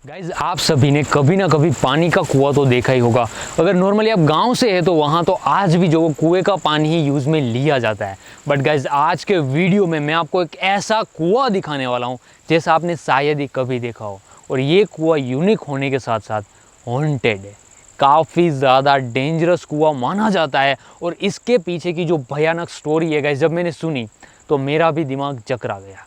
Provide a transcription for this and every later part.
Guys आप सभी ने कभी ना कभी पानी का कुआं तो देखा ही होगा। अगर नॉर्मली आप गांव से है तो वहां तो आज भी जो कुएं का पानी ही यूज में लिया जाता है। बट गाइज आज के वीडियो में मैं आपको एक ऐसा कुआं दिखाने वाला हूं जैसा आपने शायद ही कभी देखा हो। और ये कुआं यूनिक होने के साथ साथ हॉन्टेड है। काफ़ी ज़्यादा डेंजरस कुआं माना जाता है। और इसके पीछे की जो भयानक स्टोरी है गाइज, जब मैंने सुनी तो मेरा भी दिमाग चकरा गया।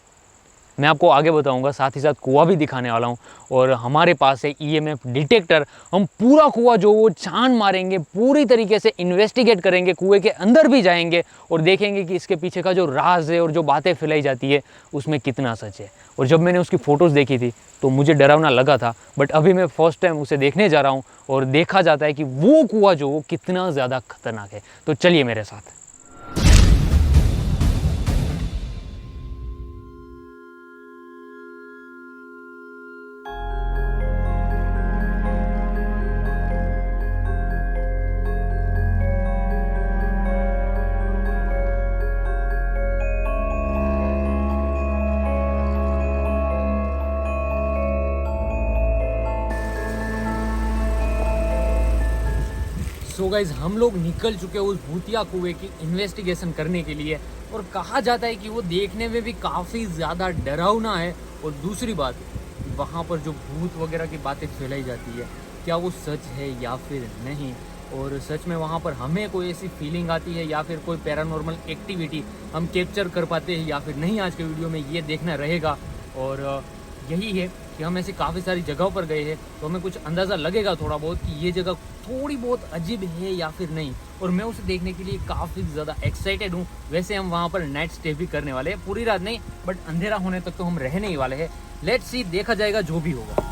मैं आपको आगे बताऊंगा, साथ ही साथ कुआं भी दिखाने वाला हूं। और हमारे पास है ईएमएफ डिटेक्टर। हम पूरा कुआं जो वो छान मारेंगे, पूरी तरीके से इन्वेस्टिगेट करेंगे, कुएं के अंदर भी जाएंगे और देखेंगे कि इसके पीछे का जो राज है और जो बातें फैलाई जाती है उसमें कितना सच है। और जब मैंने उसकी फ़ोटोज़ देखी थी तो मुझे डरावना लगा था, बट अभी मैं फर्स्ट टाइम उसे देखने जा रहा हूँ और देखा जाता है कि वो कुआं जो वो कितना ज़्यादा खतरनाक है। तो चलिए मेरे साथ। सो गाइज हम लोग निकल चुके उस भूतिया कुएं की इन्वेस्टिगेशन करने के लिए। और कहा जाता है कि वो देखने में भी काफ़ी ज़्यादा डरावना है। और दूसरी बात, वहाँ पर जो भूत वगैरह की बातें फैलाई जाती है, क्या वो सच है या फिर नहीं। और सच में वहाँ पर हमें कोई ऐसी फीलिंग आती है या फिर कोई पैरानॉर्मल एक्टिविटी हम कैप्चर कर पाते हैं या फिर नहीं, आज के वीडियो में ये देखना रहेगा। और यही है कि हम ऐसी काफ़ी सारी जगहों पर गए हैं तो हमें कुछ अंदाज़ा लगेगा थोड़ा बहुत कि ये जगह थोड़ी बहुत अजीब है या फिर नहीं। और मैं उसे देखने के लिए काफ़ी ज़्यादा एक्साइटेड हूँ। वैसे हम वहाँ पर नाइट स्टे भी करने वाले हैं, पूरी रात नहीं बट अंधेरा होने तक तो हम रहने ही वाले हैं। लेट्स सी, देखा जाएगा जो भी होगा।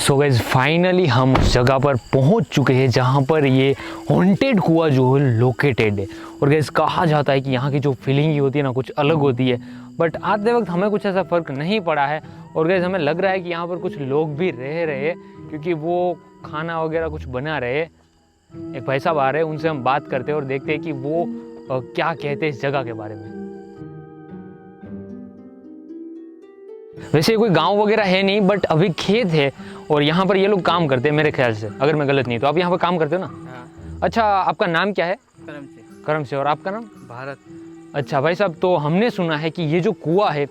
सो गाइज फाइनली हम उस जगह पर पहुंच चुके हैं जहां पर ये हॉन्टेड कुआं जो है लोकेटेड है। और गाइज कहा जाता है कि यहाँ की जो फीलिंग होती है ना, कुछ अलग होती है। बट आते वक्त हमें कुछ ऐसा फ़र्क नहीं पड़ा है। और गाइज हमें लग रहा है कि यहाँ पर कुछ लोग भी रह रहे हैं, क्योंकि वो खाना वगैरह कुछ बना रहे हैं। एक भाई साहब आ रहे हैं, उनसे हम बात करते हैं और देखते हैं कि वो क्या कहते हैं इस जगह के बारे में। वैसे कोई गांव वगैरह है नहीं, बट अभी खेत है और यहाँ पर ये लोग काम करते हैं मेरे ख्याल से, अगर मैं गलत नहीं तो। आप यहाँ पर काम करते हो ना? हाँ। अच्छा, आपका नाम क्या है? करम से। करम से। और आपका नाम? भारत। अच्छा भाई साहब, तो हमने सुना है कि ये जो कुआं है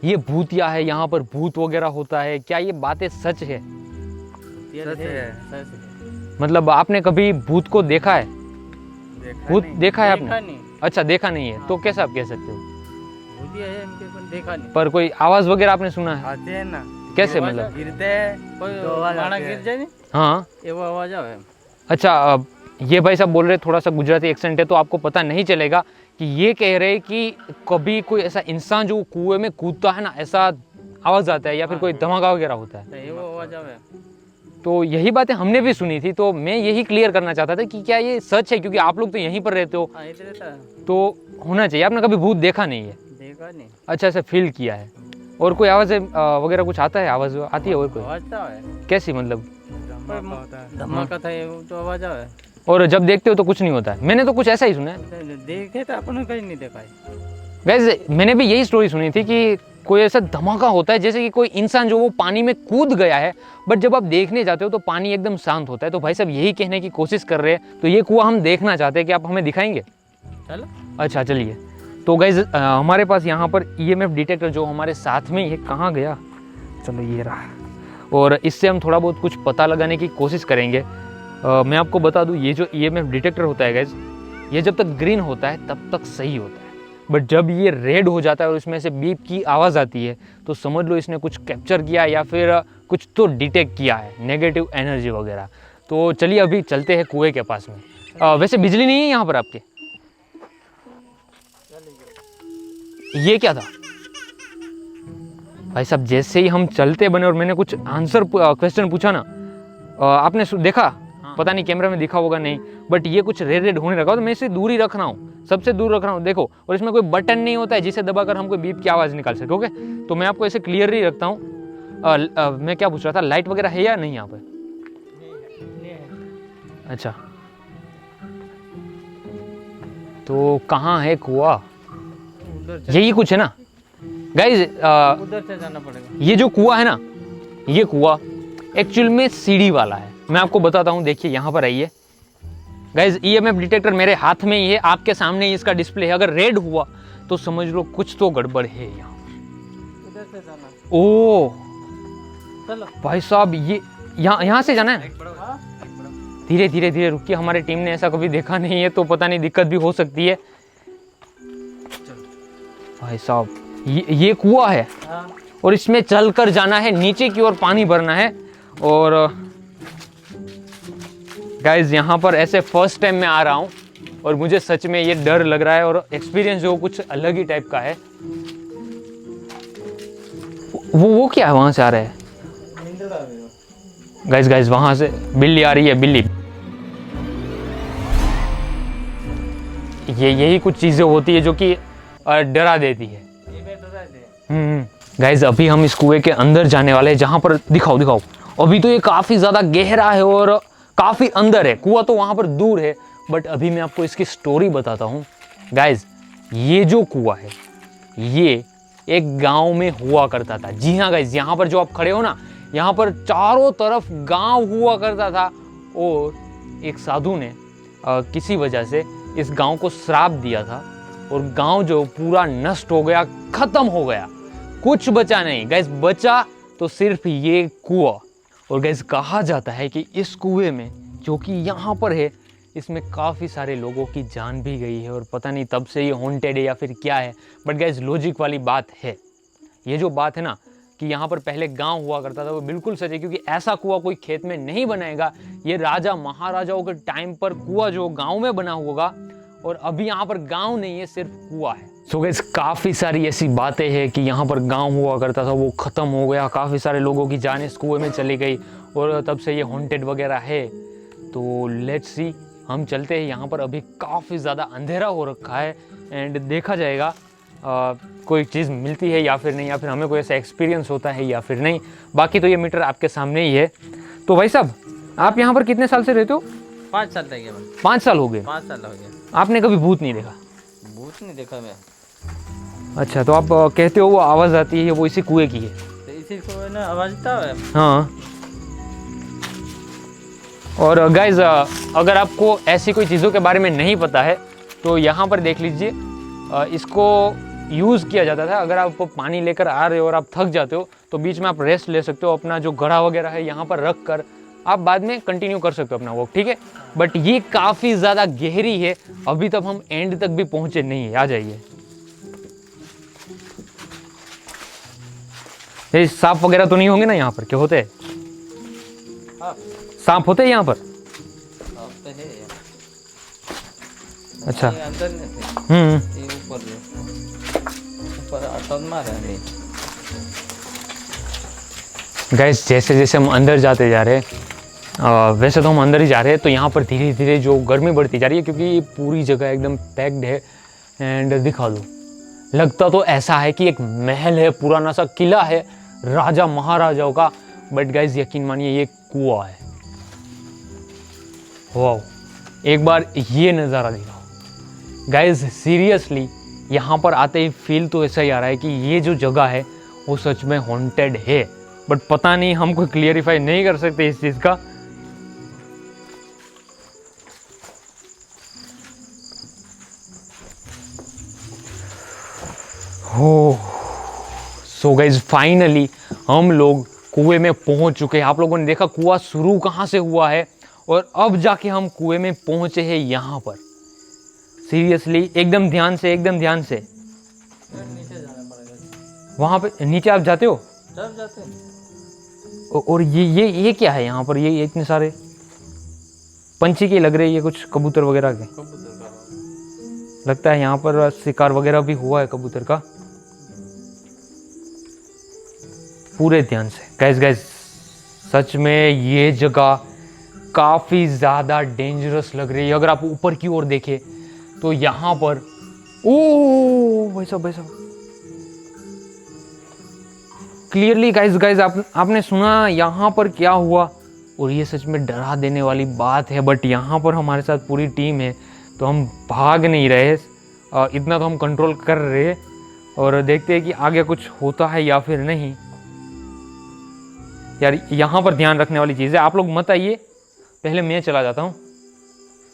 ये भूतिया है, यहाँ पर भूत वगैरह होता है। क्या ये बातें सच है? सच है। सच है। मतलब आपने कभी भूत को देखा है? भूत देखा है आपने? नहीं। अच्छा, देखा नहीं है तो कैसे आप कह सकते हो? भूतिया है इनके, पर देखा नहीं। पर कोई आवाज वगैरह आपने सुना है? आते हैं ना। कैसे मतलब? गिरते हैं, कोई गाना गिर जाए नहीं, हाँ। ये वो आवाज आवे। अच्छा, ये भाई साहब बोल रहे थोड़ा सा गुजराती एक्सेंट है तो आपको पता नहीं चलेगा कि ये कह रहे कि कभी कोई ऐसा इंसान जो कुएं में कूदता है ना, ऐसा आवाज आता है या फिर कोई धमाका वगैरह होता है। ये वो आवाज आवे। तो यही बातें हमने भी सुनी थी, तो मैं यही क्लियर करना चाहता था कि क्या ये सच है, क्योंकि आप लोग तो यहीं पर रहते हो हाँ, इधर रहता है। तो होना चाहिए। आपने कभी भूत देखा नहीं है? देखा नहीं। अच्छा, ऐसा फील किया है। और कोई आवाज वगैरह कुछ आता है? आवाज आती है और कोई? आवाज तो आवे। कैसी मतलब? धमाका था, ये तो आवाज आवे। और जब देखते हो तो कुछ नहीं होता है? मैंने तो कुछ ऐसा ही सुना है। देखे तो अपन कहीं नहीं देखा है। वैसे मैंने भी यही स्टोरी सुनी थी कि कोई ऐसा धमाका होता है जैसे कि कोई इंसान जो वो पानी में कूद गया है, बट जब आप देखने जाते हो तो पानी एकदम शांत होता है। तो भाई साहब यही कहने की कोशिश कर रहे हैं, तो ये कुआं हम देखना चाहते हैं कि आप हमें दिखाएंगे? चलो। अच्छा चलिए। तो गाइज हमारे पास यहाँ पर ईएमएफ डिटेक्टर जो हमारे साथ में, ये कहाँ गया? चलो ये रहा। और इससे हम थोड़ा बहुत कुछ पता लगाने की कोशिश करेंगे। मैं आपको बता दूँ, ये जो ईएमएफ डिटेक्टर होता है गाइज, ये जब तक ग्रीन होता है तब तक सही होता है। बट जब ये रेड हो जाता है और इसमें से बीप की आवाज़ आती है तो समझ लो इसने कुछ कैप्चर किया या फिर कुछ तो डिटेक्ट किया है, नेगेटिव एनर्जी वगैरह। तो चलिए अभी चलते हैं कुएं के पास में। वैसे बिजली नहीं है यहाँ पर आपके? ये क्या था भाई साहब? जैसे ही हम चलते बने और मैंने कुछ आंसर क्वेश्चन पूछा ना, आपने देखा? पता नहीं कैमरा में दिखा होगा नहीं, बट ये कुछ रेड रेड होने लगा तो मैं इसे दूर ही रख रहा हूँ। सबसे दूर रख रहा हूँ देखो। और इसमें कोई बटन नहीं होता है जिसे दबाकर हम कोई बीप की आवाज़ निकाल सके। ओके, तो मैं आपको ऐसे क्लियरली रखता हूँ। मैं क्या पूछ रहा था, लाइट वगैरह है या नहीं यहाँ पे? नहीं है। अच्छा, तो कहाँ है कुआं? उधर से यही कुछ है ना गाइज। उधर से जाना पड़ेगा। ये जो कुआं है ना, ये कुआं एक्चुअल में सीढ़ी वाला है। मैं आपको बताता हूँ, देखिए यहाँ पर आइए गाइज। ईएमएफ डिटेक्टर मेरे हाथ में ही है, आपके सामने ही इसका डिस्प्ले है। अगर रेड हुआ तो समझ लो कुछ तो गड़बड़ है यहाँ। उधर से जाना। ओ चलो भाई साहब, ये यहाँ से जाना है। हाँ? धीरे धीरे धीरे रुकिए, हमारी टीम ने ऐसा कभी देखा नहीं है तो पता नहीं, दिक्कत भी हो सकती है। भाई साहब, ये कुआं है हाँ। और इसमें चलकर जाना है, नीचे की ओर पानी भरना है। और गाइज यहाँ पर ऐसे फर्स्ट टाइम मैं आ रहा हूँ और मुझे सच में ये डर लग रहा है और एक्सपीरियंस जो कुछ अलग ही टाइप का है। वो क्या है वहां से आ रहा है? गाइज गाइज वहां से बिल्ली आ रही है, बिल्ली। यही कुछ चीजें होती है जो कि डरा देती है। गाइज अभी हम इस कुएं के अंदर जाने वाले हैं, जहां पर दिखाओ। अभी तो ये काफी ज्यादा गहरा है और काफी अंदर है। कुआं तो वहां पर दूर है, बट अभी मैं आपको इसकी स्टोरी बताता हूँ। गाइज ये जो कुआं है ये एक गांव में हुआ करता था। जी हाँ गाइज, यहाँ पर जो आप खड़े हो ना, यहाँ पर चारों तरफ गांव हुआ करता था। और एक साधु ने किसी वजह से इस गांव को श्राप दिया था और गांव जो पूरा नष्ट हो गया, खत्म हो गया, कुछ बचा नहीं। गाइज बचा तो सिर्फ ये कुआं। और गाइज कहा जाता है कि इस कुएं में जो कि यहाँ पर है, इसमें काफ़ी सारे लोगों की जान भी गई है। और पता नहीं तब से ये हॉन्टेड है या फिर क्या है, बट गाइज लॉजिक वाली बात है। ये जो बात है ना कि यहाँ पर पहले गांव हुआ करता था, वो बिल्कुल सच है, क्योंकि ऐसा कुआं कोई खेत में नहीं बनाएगा। ये राजा महाराजाओं के टाइम पर कुआं जो गांव में बना होगा, और अभी यहाँ पर गांव नहीं है, सिर्फ कुआं है। सो गाइस काफ़ी सारी ऐसी बातें हैं कि यहाँ पर गांव हुआ करता था, वो ख़त्म हो गया, काफ़ी सारे लोगों की जान इस कुएं में चली गई और तब से ये हॉन्टेड वगैरह है। तो लेट्स सी, हम चलते हैं। यहाँ पर अभी काफ़ी ज़्यादा अंधेरा हो रखा है एंड देखा जाएगा कोई चीज़ मिलती है या फिर नहीं, या फिर हमें कोई ऐसा एक्सपीरियंस होता है या फिर नहीं। बाकी तो ये मीटर आपके सामने ही है। तो भाई साहब, आप यहाँ पर कितने साल से रहते हो? 5 साल लगे। 5 साल हो गए। 5 साल हो गया। आपने कभी भूत नहीं देखा? भूत नहीं देखा मैं। अच्छा, तो आप कहते हो वो आवाज़ आती है, वो इसी कुएं की है? तो इसी को ना आवाज आता है। हाँ। और गाइज अगर आपको ऐसी कोई चीज़ों के बारे में नहीं पता है तो यहाँ पर देख लीजिए, इसको यूज़ किया जाता था। अगर आप पानी लेकर आ रहे हो और आप थक जाते हो तो बीच में आप रेस्ट ले सकते हो, अपना जो घड़ा वगैरह है यहाँ पर रख कर आप बाद में कंटिन्यू कर सकते हो अपना वॉक, ठीक है। बट ये काफ़ी ज़्यादा गहरी है, अभी तक हम एंड तक भी पहुँचे नहीं है। आ जाइए। ये सांप वगैरह तो नहीं होंगे ना यहाँ पर? क्या होते हैं? हाँ, सांप होते हैं यहाँ पर? अब तो है यार। अच्छा। ये अंदर नहीं थे, ये ऊपर आसमान में रह। गाइस जैसे जैसे हम अंदर जाते जा रहे हैं, वैसे तो हम अंदर ही जा रहे हैं, तो यहाँ पर धीरे धीरे जो गर्मी बढ़ती जा रही है, क्योंकि ये पूरी जगह एकदम पैक्ड है। एंड दिखा दो, लगता तो ऐसा है कि एक महल है, पुराना सा किला है राजा महाराजाओं का, बट गाइस यकीन मानिए ये कुआं है। वाओ, एक बार ये नज़ारा दिखाओ गाइस। सीरियसली यहाँ पर आते ही फील तो ऐसा ही आ रहा है कि ये जो जगह है वो सच में हॉन्टेड है, बट पता नहीं, हम कोई क्लियरिफाई नहीं कर सकते इस चीज़ का। हो सो गाइज फाइनली हम लोग कुएं में पहुंच चुके हैं। आप लोगों ने देखा कुआं शुरू कहाँ से हुआ है और अब जाके हम कुएं में पहुंचे हैं यहाँ पर। सीरियसली एकदम ध्यान से, एकदम ध्यान से। नीचे जाना पड़ेगा। वहाँ पे नीचे आप जाते हो? सब जाते हैं। और ये क्या है यहाँ पर? ये इतने सारे पंछी के लग रहे हैं, ये कुछ कबूतर वगैरह के कबूतर का लगता है। यहाँ पर शिकार वगैरह भी हुआ है कबूतर का। पूरे ध्यान से गाइस, गाइस सच में ये जगह काफ़ी ज़्यादा डेंजरस लग रही है। अगर आप ऊपर की ओर देखें तो यहाँ पर ओ भाई साहब क्लियरली गाइज आपने सुना यहाँ पर क्या हुआ, और ये सच में डरा देने वाली बात है। बट यहाँ पर हमारे साथ पूरी टीम है तो हम भाग नहीं रहे, इतना तो हम कंट्रोल कर रहे हैं और देखते हैं कि आगे कुछ होता है या फिर नहीं। यार यहाँ पर ध्यान रखने वाली चीज़ है, आप लोग मत आइए, पहले मैं चला जाता हूँ।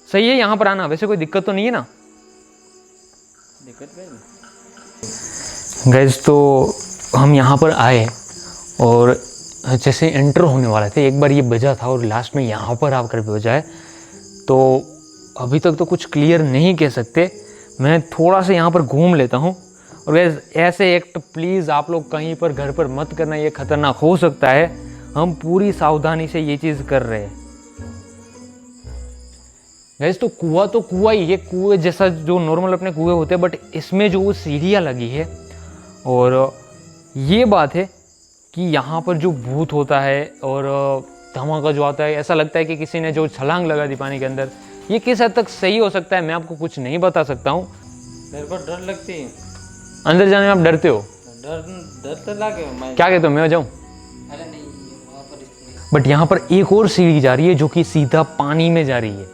सही है यहाँ पर आना, वैसे कोई दिक्कत तो नहीं है ना? दिक्कत नहीं। गाइज तो हम यहाँ पर आए और जैसे एंटर होने वाले थे एक बार ये बजा था और लास्ट में यहाँ पर आकर बजा है, तो अभी तक तो कुछ क्लियर नहीं कह सकते। मैं थोड़ा सा यहाँ पर घूम लेता हूँ। और गाइज ऐसे एक्ट प्लीज़ आप लोग कहीं पर घर पर मत करना, ये खतरनाक हो सकता है। हम पूरी सावधानी से ये चीज़ कर रहे हैं। गाइज तो कुआं ही, ये कुएं जैसा जो नॉर्मल अपने कुएं होते हैं, बट इसमें जो सीढ़ियाँ लगी है। और ये बात है कि यहाँ पर जो भूत होता है और धमाका जो आता है, ऐसा लगता है कि किसी ने जो छलांग लगा दी पानी के अंदर। ये किस हद तक सही हो सकता है मैं आपको कुछ नहीं बता सकता हूँ। मेरे को डर लगती है अंदर जाने में। आप डरते हो? डर तो लगे। मैं क्या कहते हो, मैं जाऊँ? अरे नहीं, वहाँ पर बट यहाँ पर एक और सीढ़ी जा रही है जो कि सीधा पानी में जा रही है।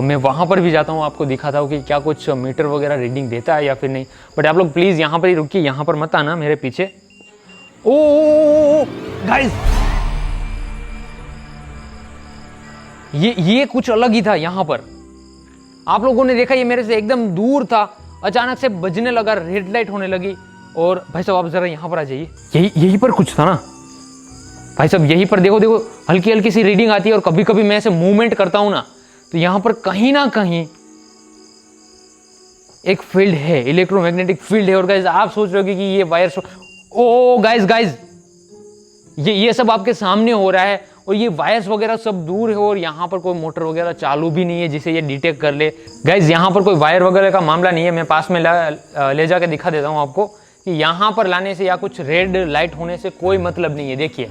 मैं वहाँ पर भी जाता हूँ, आपको दिखाता हूँ कि क्या कुछ मीटर वगैरह रीडिंग देता है या फिर नहीं। बट आप लोग प्लीज़ यहाँ पर ही रुकिए, यहाँ पर मत आना मेरे पीछे। ओ गाइस, ये कुछ अलग ही था यहाँ पर। आप लोगों ने देखा, ये मेरे से एकदम दूर था, अचानक से बजने लगा, रेड लाइट होने लगी। और भाई साहब आप जरा यहाँ पर आ जाइए, यही पर कुछ था ना भाई साहब, यहीं पर देखो हल्की हल्की सी रीडिंग आती है। और कभी कभी मैं ऐसे मूवमेंट करता हूं ना, तो यहां पर कहीं ना कहीं एक फील्ड है, इलेक्ट्रोमैग्नेटिक फील्ड है। और गाइज आप सोच रहे हो कि ये वायर्स, ओ गाइज ये सब आपके सामने हो रहा है और ये वायर्स वगैरह सब दूर है और यहाँ पर कोई मोटर वगैरह चालू भी नहीं है जिसे ये डिटेक्ट कर ले। गाइज यहाँ पर कोई वायर वगैरह का मामला नहीं है, मैं पास में ले जाके दिखा देता हूँ आपको कि यहाँ पर लाने से या कुछ रेड लाइट होने से कोई मतलब नहीं है। देखिए,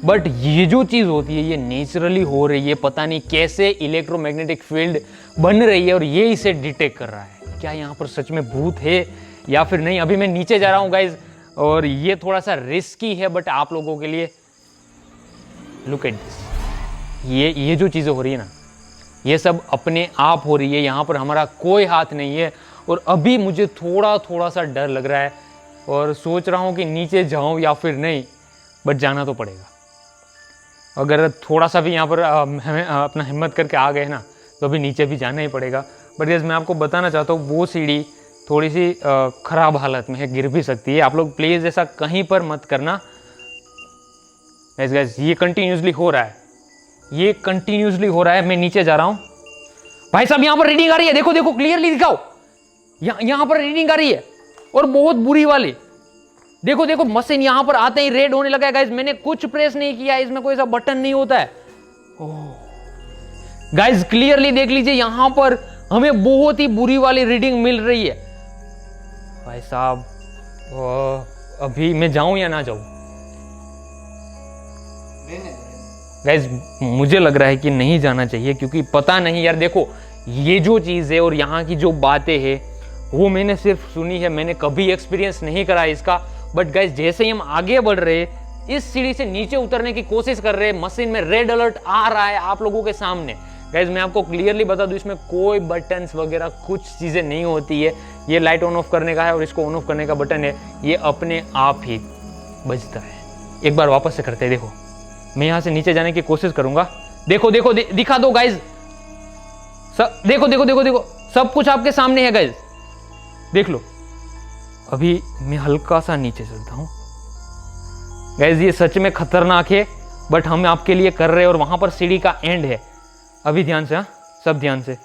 बट ये जो चीज़ होती है ये नेचुरली हो रही है, पता नहीं कैसे इलेक्ट्रोमैग्नेटिक फील्ड बन रही है और ये इसे डिटेक्ट कर रहा है। क्या यहाँ पर सच में भूत है या फिर नहीं? अभी मैं नीचे जा रहा हूँ गाइज, और ये थोड़ा सा रिस्की है बट आप लोगों के लिए। लुक एट दिस, ये जो चीज़ें हो रही है ना, ये सब अपने आप हो रही है, यहाँ पर हमारा कोई हाथ नहीं है। और अभी मुझे थोड़ा सा डर लग रहा है और सोच रहा हूँ कि नीचे जाऊँ या फिर नहीं, बट जाना तो पड़ेगा। अगर थोड़ा सा भी यहाँ पर हमें अपना हिम्मत करके आ गए ना, तो अभी नीचे भी जाना ही पड़ेगा। बट गाइस मैं आपको बताना चाहता हूँ, वो सीढ़ी थोड़ी सी ख़राब हालत में है, गिर भी सकती है। आप लोग प्लीज़ ऐसा कहीं पर मत करना। गाइस ये कंटिन्यूसली हो रहा है, ये कंटिन्यूसली हो रहा है। मैं नीचे जा रहा हूँ भाई साहब, यहाँ पर रीडिंग आ रही है, देखो क्लियरली दिखाओ, यहाँ पर रीडिंग आ रही है और बहुत बुरी वाली। देखो मशीन यहाँ पर आते ही रेड होने लगा है गाइस। मैंने कुछ प्रेस नहीं किया, इसमें कोई सा बटन नहीं होता है। गाइस क्लियरली देख लीजिए, यहाँ पर हमें बहुत ही बुरी वाली रीडिंग मिल रही है। भाई साहब अभी मैं जाऊं या ना जाऊं? गाइस मुझे लग रहा है कि नहीं जाना चाहिए, क्योंकि पता नहीं यार। देखो ये जो चीज़ है और यहाँ की जो बातें हैं वो मैंने सिर्फ सुनी है, मैंने कभी एक्सपीरियंस नहीं करा इसका। बट गाइस जैसे ही हम आगे बढ़ रहे हैं, इस सीढ़ी से नीचे उतरने की कोशिश कर रहे हैं, मशीन में रेड अलर्ट आ रहा है आप लोगों के सामने। गाइस मैं आपको क्लियरली बता दूं, इसमें कोई बटन्स वगैरह कुछ चीज़ें नहीं होती है। ये लाइट ऑन ऑफ करने का है और इसको ऑन ऑफ करने का बटन है, ये अपने आप ही बजता है। एक बार वापस से करते हैं। देखो मैं यहाँ से नीचे जाने की कोशिश करूंगा। देखो दिखा दो गाइज, देखो सब कुछ आपके सामने है गाइज, देख लो। अभी मैं हल्का सा नीचे चलता हूँ गाइज, ये सच में खतरनाक है बट हम आपके लिए कर रहे हैं। और वहां पर सीढ़ी का एंड है। अभी ध्यान से, हाँ सब ध्यान से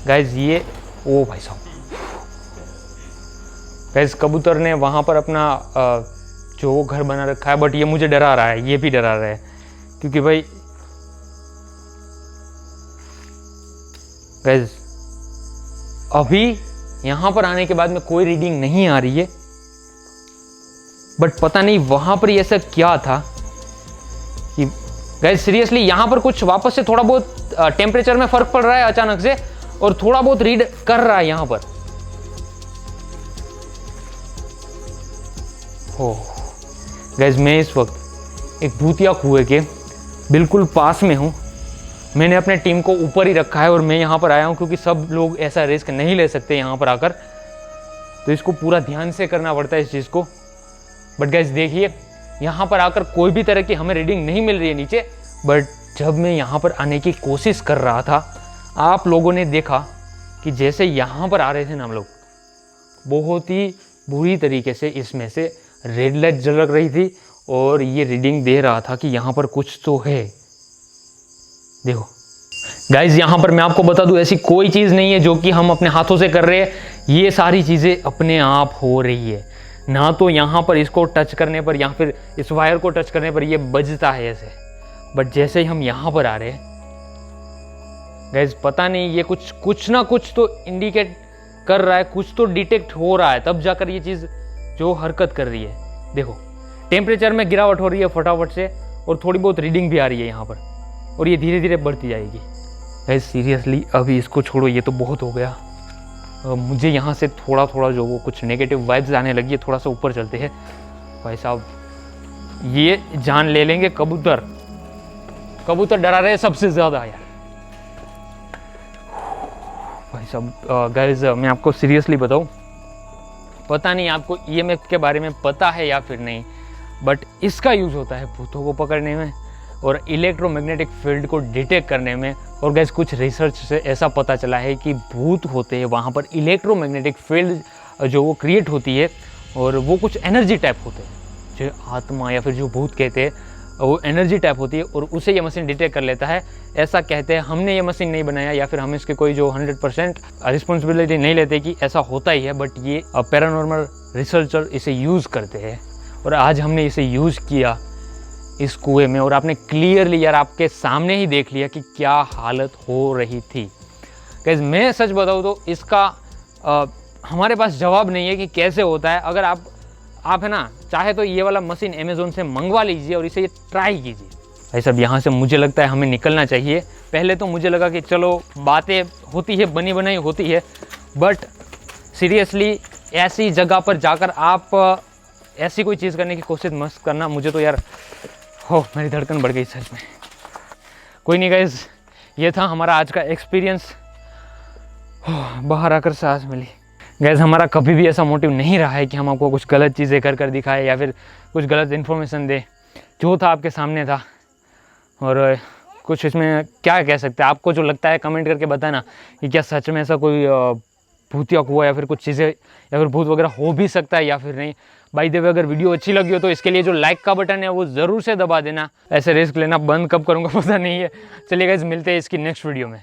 गाइज। ये ओ भाई साहब, गाइज कबूतर ने वहां पर अपना जो घर बना रखा है, बट ये मुझे डरा रहा है, ये भी डरा रहा है, क्योंकि भाई गाइज अभी यहां पर आने के बाद में कोई रीडिंग नहीं आ रही है, बट पता नहीं वहां पर ऐसा क्या था कि गाइज सीरियसली यहां पर कुछ वापस से थोड़ा बहुत टेम्परेचर में फ़र्क पड़ रहा है अचानक से, और थोड़ा बहुत रीड कर रहा है यहाँ पर। हो गाइस, मैं इस वक्त एक भूतिया कुएं के बिल्कुल पास में हूँ। मैंने अपने टीम को ऊपर ही रखा है और मैं यहाँ पर आया हूँ क्योंकि सब लोग ऐसा रिस्क नहीं ले सकते यहाँ पर आकर, तो इसको पूरा ध्यान से करना पड़ता है इस चीज़ को। बट गाइस देखिए, यहाँ पर आकर कोई भी तरह की हमें रीडिंग नहीं मिल रही है नीचे, बट जब मैं यहाँ पर आने की कोशिश कर रहा था, आप लोगों ने देखा कि जैसे यहाँ पर आ रहे थे ना हम लोग, बहुत ही बुरी तरीके से इसमें से रेड लाइट जल रही थी और ये रीडिंग दे रहा था कि यहाँ पर कुछ तो है। देखो गाइज, यहाँ पर मैं आपको बता दूं, ऐसी कोई चीज़ नहीं है जो कि हम अपने हाथों से कर रहे हैं, ये सारी चीज़ें अपने आप हो रही है। ना तो यहाँ पर इसको टच करने पर या फिर इस वायर को टच करने पर ये बजता है ऐसे, बट जैसे ही हम यहाँ पर आ रहे हैं गाइज, पता नहीं ये कुछ ना कुछ तो इंडिकेट कर रहा है, कुछ तो डिटेक्ट हो रहा है, तब जाकर ये चीज़ जो हरकत कर रही है। देखो टेम्परेचर में गिरावट हो रही है फटाफट से, और थोड़ी बहुत रीडिंग भी आ रही है यहाँ पर, और ये धीरे धीरे बढ़ती जाएगी। गाइस सीरियसली अभी इसको छोड़ो, ये तो बहुत हो गया। मुझे यहाँ से थोड़ा थोड़ा जो वो कुछ नेगेटिव वाइब्स आने लगी है, थोड़ा सा ऊपर चलते हैं। भाई साहब, ये जान ले लेंगे कबूतर, कबूतर डरा रहे सबसे ज़्यादा यार। भाई साहब गाइस, मैं आपको सीरियसली बताऊँ, पता नहीं आपको ईएमएफ के बारे में पता है या फिर नहीं, बट इसका यूज़ होता है भूतों को पकड़ने में और इलेक्ट्रोमैग्नेटिक फील्ड को डिटेक्ट करने में। और गाइस, कुछ रिसर्च से ऐसा पता चला है कि भूत होते हैं वहाँ पर इलेक्ट्रोमैग्नेटिक फील्ड जो वो क्रिएट होती है, और वो कुछ एनर्जी टाइप होते हैं, जो आत्मा या फिर जो भूत कहते हैं, वो एनर्जी टाइप होती है, और उसे ये मशीन डिटेक्ट कर लेता है। ऐसा कहते हैं, हमने ये मशीन नहीं बनाया या फिर हम इसके कोई जो 100% रिस्पॉन्सिबिलिटी नहीं लेते कि ऐसा होता ही है, बट ये पैरानॉर्मल रिसर्चर इसे यूज़ करते हैं, और आज हमने इसे यूज़ किया इस कुएं में, और आपने क्लियरली यार आपके सामने ही देख लिया कि क्या हालत हो रही थी। गाइस, मैं सच बताऊँ तो इसका हमारे पास जवाब नहीं है कि कैसे होता है। अगर आप है ना, चाहे तो ये वाला मशीन अमेज़ोन से मंगवा लीजिए और इसे ये ट्राई कीजिए। भाई साहब, यहाँ से मुझे लगता है हमें निकलना चाहिए। पहले तो मुझे लगा कि चलो बातें होती है, बनी बनाई होती है, बट सीरियसली ऐसी जगह पर जाकर आप ऐसी कोई चीज़ करने की कोशिश मत करना। मुझे तो यार मेरी धड़कन बढ़ गई सच में। कोई नहीं गाइस, ये था हमारा आज का एक्सपीरियंस। बाहर आकर सांस मिली। गाइस, हमारा कभी भी ऐसा मोटिव नहीं रहा है कि हम आपको कुछ गलत चीज़ें कर दिखाएं या फिर कुछ गलत इन्फॉर्मेशन दें। जो था आपके सामने था, और कुछ इसमें क्या कह सकते हैं, आपको जो लगता है कमेंट करके बताना कि क्या सच में ऐसा कोई भूतिया कुआं या फिर कुछ चीज़ें या फिर भूत वगैरह हो भी सकता है या फिर नहीं। बाय द वे, अगर वीडियो अच्छी लगी हो तो इसके लिए जो लाइक का बटन है वो ज़रूर से दबा देना। ऐसे रिस्क लेना बंद कब करूँगा पता नहीं है। चलिए गाइस, मिलते हैं इसकी नेक्स्ट वीडियो में।